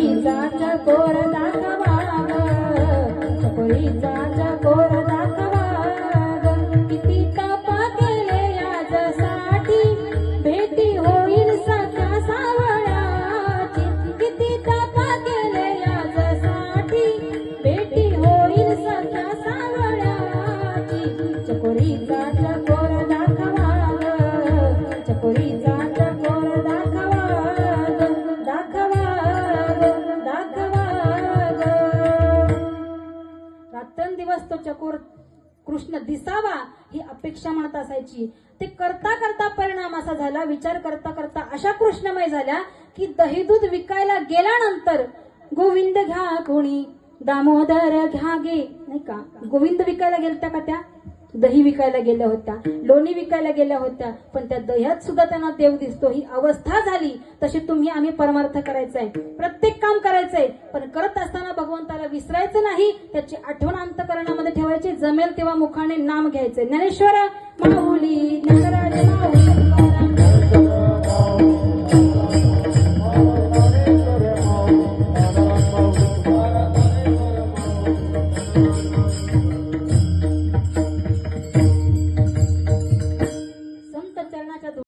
चकोरीचा चकोर दाखवा ग, चकोरीचा चकोर दाखवा ग, किती तपा केले याजसाठी भेटी होईल सख्या सावळ्याची, किती तपा केले याजसाठी भेटी होईल सख्या सावळ्याची, चकोरीचा चकोर दाखवा ग, चकोरीचा चकोर दाखवा ग, दाखवा ग, दाखवा ग. रात्रंदिवस तो चकोर कृष्ण दिसावा ही अपेक्षा म्हणत असायची. ते करता करता परिणाम असा झाला, विचार करता करता अशा कृष्णमय झाल्या की दही दूध विकायला गेल्यानंतर गोविंद घ्या कोणी, दामोदर घ्या गे, नाही का, गोविंद विकायला गेलत्या का त्या, दही विकायला गेल्या होत्या, लोणी विकायला गेल्या होत्या, पण त्या दह्यात सुद्धा त्यांना देव दिसतो. ही अवस्था झाली. तशी तुम्ही आम्ही परमार्थ करायचंय, प्रत्येक काम करायचंय, पण करत असताना भगवंताला विसरायचं नाही, त्याची आठवण अंतकरणामध्ये ठेवायची, जमेल तेव्हा मुखाने नाम घ्यायचंय. ज्ञानेश्वर माऊली, ज्ञानराज माऊली.